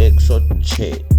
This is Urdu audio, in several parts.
106।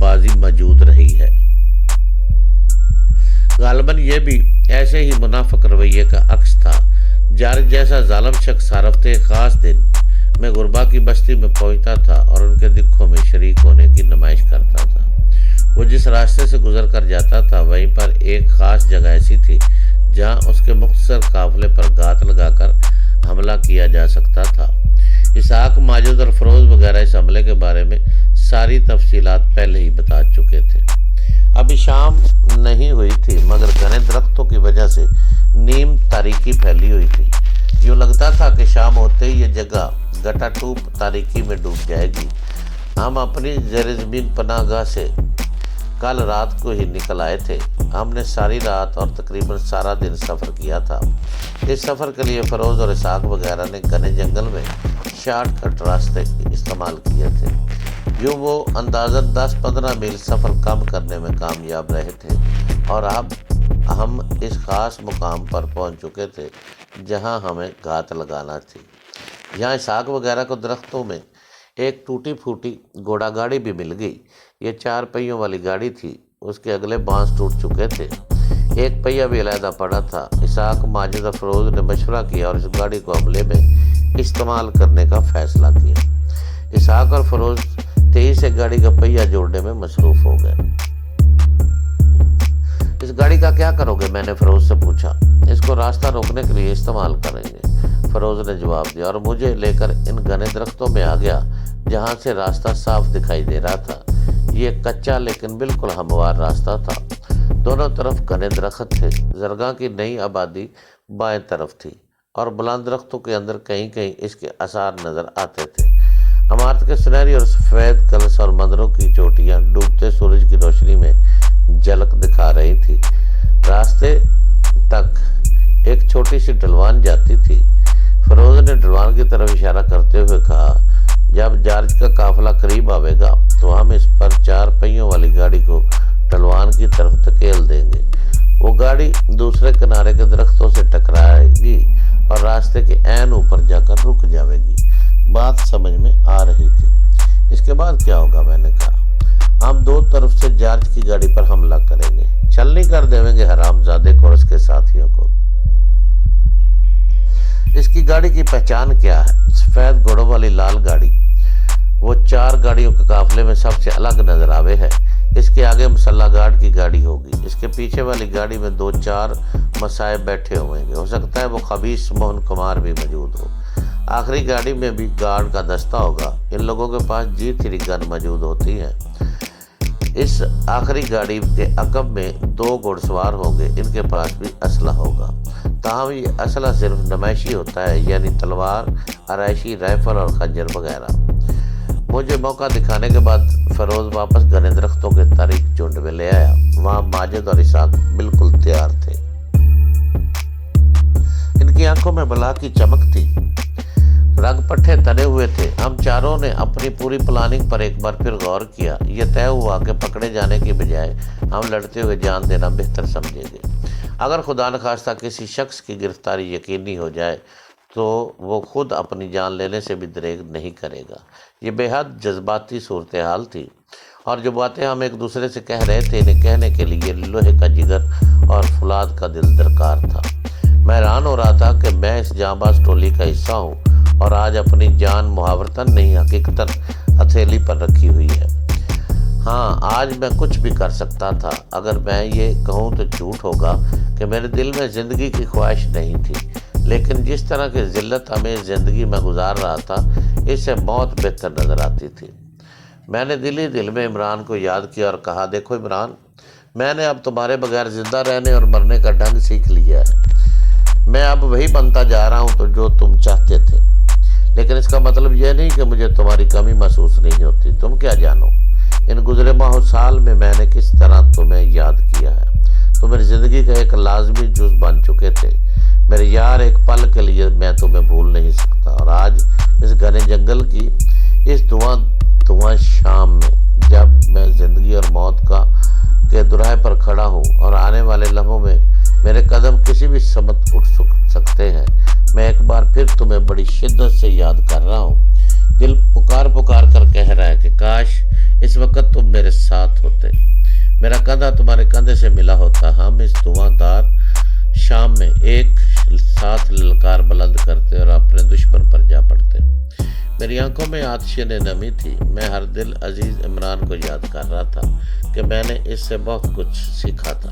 بازی موجود رہی ہے۔ غالباً یہ بھی ایسے ہی منافق رویے کا عکس تھا۔ جارج جیسا ظالم شخص ہر ہفتے ایک خاص دن میں غربا کی بستی میں پہنچتا تھا اور ان کے دکھوں میں شریک ہونے کی نمائش کرتا تھا۔ وہ جس راستے سے گزر کر جاتا تھا وہیں پر ایک خاص جگہ ایسی تھی جہاں اس کے مختصر قافلے پر گات لگا کر حملہ کیا جا سکتا تھا۔ اسحاق، ماجد اور فروز وغیرہ اس حملے کے بارے میں ساری تفصیلات پہلے ہی بتا چکے تھے۔ ابھی شام نہیں ہوئی تھی مگر گھنے درختوں کی وجہ سے نیم تاریکی پھیلی ہوئی تھی۔ یوں لگتا تھا کہ شام ہوتے ہی یہ جگہ گٹا ٹوپ تاریکی میں ڈوب جائے گی۔ ہم اپنی زیر زمین پناہ گاہ سے کل رات کو ہی نکل آئے تھے۔ ہم نے ساری رات اور تقریباً سارا دن سفر کیا تھا۔ اس سفر کے لیے فروز اور اسحاق وغیرہ نے گھنے جنگل میں شارٹ کٹ راستے استعمال کیے تھے۔ یوں وہ اندازاً 10-15 میل سفر کم کرنے میں کامیاب رہے تھے اور اب ہم اس خاص مقام پر پہنچ چکے تھے جہاں ہمیں گھات لگانا تھی۔ یہاں اسحاق وغیرہ کو درختوں میں ایک ٹوٹی پھوٹی گھوڑا گاڑی بھی مل گئی۔ یہ 4 پہیوں والی گاڑی تھی۔ اس کے اگلے بانس ٹوٹ چکے تھے، ایک پہیہ بھی علیحدہ پڑا تھا۔ اسحاق، ماجد اور فروز نے مشورہ کیا اور اس گاڑی کو حملے میں استعمال کرنے کا فیصلہ کیا۔ اسحاق اور فروز تیزی سے گاڑی کا پہیہ جوڑنے میں مصروف ہو گئے۔ اس گاڑی کا کیا کرو گے؟ میں نے فروز سے پوچھا۔ اس کو راستہ روکنے کے لیے استعمال کریں گے، فروز نے جواب دیا اور مجھے لے کر ان گھنے درختوں میں آ گیا جہاں سے راستہ صاف دکھائی دے رہا تھا۔ یہ کچا لیکن بالکل ہموار راستہ تھا۔ دونوں طرف گھنے درخت تھے۔ زرگاں کی نئی آبادی بائیں طرف تھی اور بلند درختوں کے اندر کہیں کہیں اس کے آثار نظر آتے تھے۔ عمارت کے سنہری اور سفید کلس اور مندروں کی چوٹیاں ڈوبتے سورج کی روشنی میں جھلک دکھا رہی تھی۔ راستے تک ایک چھوٹی سی ڈھلوان جاتی تھی۔ فروز نے ڈھلوان کی طرف اشارہ کرتے ہوئے کہا، جب جارج کا قافلہ قریب آئے گا تو ہم اس پر 4 پہیوں والی گاڑی کو ڈھلوان کی طرف دھکیل دیں گے۔ وہ گاڑی دوسرے کنارے کے درختوں سے ٹکرائے گی اور راستے کے عین اوپر جا کر رک جائے گی۔ بات سمجھ میں آ رہی تھی۔ اس کے بعد کیا ہوگا؟ میں نے کہا، ہم 2 طرف سے جارج کی گاڑی پر حملہ کریں گے، چھلنی کر دیں گے حرام زادے کو اور اس کے ساتھیوں کو۔ اس کی گاڑی کی پہچان کیا ہے؟ سفید گھوڑوں والی لال گاڑی۔ وہ 4 گاڑیوں کے قافلے میں سب سے الگ نظر آوے ہے۔ اس کے آگے مسلح گارڈ کی گاڑی ہوگی۔ اس کے پیچھے والی گاڑی میں 2-4 مسائب بیٹھے ہوئیں گے۔ ہو سکتا ہے وہ خبیث موہن کمار بھی موجود ہو۔ آخری گاڑی میں بھی گارڈ کا دستہ ہوگا۔ ان لوگوں کے پاس G3 گن موجود ہوتی ہیں۔ اس آخری گاڑی کے عقب میں 2 گھوڑ سوار ہوں گے، ان کے پاس بھی اسلحہ ہوگا۔ تاہم یہ اسلحہ صرف نمائشی ہوتا ہے، یعنی تلوار، آرائشی رائفل اور خنجر وغیرہ۔ مجھے موقع دکھانے کے بعد فروز واپس گھنے درختوں کے تاریک جھنڈ میں لے آیا۔ وہاں ماجد اور اسحاق بالکل تیار تھے۔ ان کی آنکھوں میں بلا کی چمک تھی، رنگ پٹھے تنے ہوئے تھے۔ ہم چاروں نے اپنی پوری پلاننگ پر ایک بار پھر غور کیا۔ یہ طے ہوا کہ پکڑے جانے کی بجائے ہم لڑتے ہوئے جان دینا بہتر سمجھیں گے۔ اگر خدا نخواستہ کسی شخص کی گرفتاری یقینی ہو جائے تو وہ خود اپنی جان لینے سے بھی دریغ نہیں کرے گا۔ یہ بے حد جذباتی صورتحال تھی اور جو باتیں ہم ایک دوسرے سے کہہ رہے تھے انہیں کہنے کے لیے لوہے کا جگر اور فولاد کا دل درکار تھا۔ میں حیران ہو رہا تھا کہ میں اس جانباز ٹولی کا حصہ ہوں اور آج اپنی جان محاورتاً نہیں حقیقتاً ہتھیلی پر رکھی ہوئی ہے۔ ہاں، آج میں کچھ بھی کر سکتا تھا۔ اگر میں یہ کہوں تو جھوٹ ہوگا کہ میرے دل میں زندگی کی خواہش نہیں تھی، لیکن جس طرح کی ذلت ہمیں زندگی میں گزار رہا تھا اس سے موت بہتر نظر آتی تھی۔ میں نے دل ہی دل میں عمران کو یاد کیا اور کہا، دیکھو عمران، میں نے اب تمہارے بغیر زندہ رہنے اور مرنے کا ڈھنگ سیکھ لیا ہے۔ میں اب وہی بنتا جا رہا ہوں تو جو تم چاہتے تھے، لیکن اس کا مطلب یہ نہیں کہ مجھے تمہاری کمی محسوس نہیں ہوتی۔ تم کیا جانو ان گزرے ماہ سال میں نے کس طرح تمہیں یاد کیا ہے۔ تم میری زندگی کا ایک لازمی جز بن چکے تھے۔ میرے یار، ایک پل کے لیے میں تمہیں بھول نہیں سکتا۔ اور آج اس گھنے جنگل کی اس دھواں شام میں جب میں زندگی اور موت کے دراہے پر کھڑا ہوں اور آنے والے لمحوں میں میرے میرے قدم کسی بھی سمت اٹھ سکتے ہیں۔ میں ایک بار پھر تمہیں بڑی شدت سے یاد کر رہا ہوں۔ دل پکار پکار کر کہہ رہا ہے کہ کاش اس وقت تم میرے ساتھ ہوتے، میرا کندھا تمہارے کندھے سے ملا ہوتا، ہم اس دھواں دار شام میں ایک ساتھ للکار بلند کرتے اور اپنے دشمن پر جا پڑتے۔ میری آنکھوں میں آتشین نمی تھی۔ میں ہر دل عزیز عمران کو یاد کر رہا تھا کہ میں نے اس سے بہت کچھ سیکھا تھا۔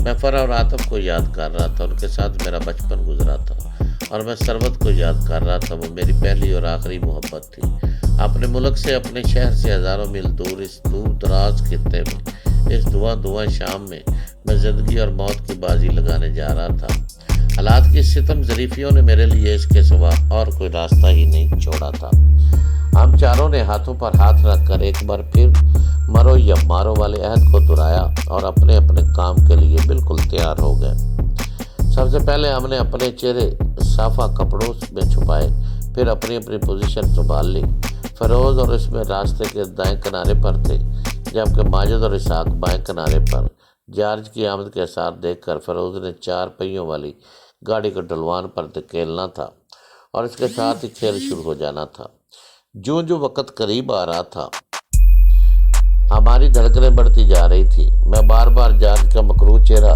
میں فرح اور عاطف کو یاد کر رہا تھا، ان کے ساتھ میرا بچپن گزرا تھا، اور میں ثروت کو یاد کر رہا تھا، وہ میری پہلی اور آخری محبت تھی۔ اپنے ملک سے، اپنے شہر سے ہزاروں میل دور اس دور دراز خطے میں، اس دھواں شام میں زندگی اور موت کی بازی لگانے جا رہا تھا۔ حالات کی ستم ظریفیوں نے میرے لیے اس کے سوا اور کوئی راستہ ہی نہیں چھوڑا تھا۔ ہم چاروں نے ہاتھوں پر ہاتھ رکھ کر ایک بار پھر مرو یا مارو والے عہد کو دہرایا اور اپنے اپنے کام کے لیے بالکل تیار ہو گئے۔ سب سے پہلے ہم نے اپنے چہرے صافہ کپڑوں میں چھپائے، پھر اپنی اپنی پوزیشن سنبھال لی۔ فیروز اور اس میں راستے کے دائیں کنارے پر تھے، جبکہ ماجد اور اسحاق بائیں کنارے پر۔ جارج کی آمد کے آثار دیکھ کر فیروز نے 4 پہیوں والی گاڑی کو ڈلوان پر دھکیلنا تھا اور اس کے ساتھ ہی کھیل شروع ہو جانا تھا۔ جو وقت قریب آ رہا تھا، ہماری دھڑکنیں بڑھتی جا رہی تھی۔ میں بار بار جارج کا مکروہ چہرہ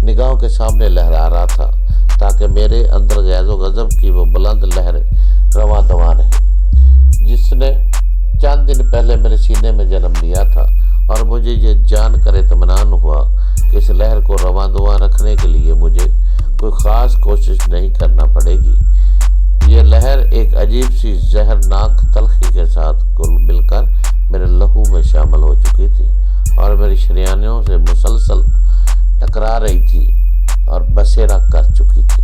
نگاہوں کے سامنے لہرا رہا تھا تاکہ میرے اندر غیظ و غضب کی وہ بلند لہر رواں دواں رہے جس نے چند دن پہلے میرے سینے میں جنم لیا تھا، اور مجھے یہ جان کر اطمینان ہوا کہ اس لہر کو رواں دواں رکھنے کے لیے مجھے کوئی خاص کوشش نہیں کرنا پڑے گی۔ یہ لہر ایک عجیب سی زہرناک تلخی کے ساتھ گل مل کر میرے لہو میں شامل ہو چکی تھی اور میری شریانوں سے مسلسل ٹکرا رہی تھی اور بسیرا کر چکی تھی۔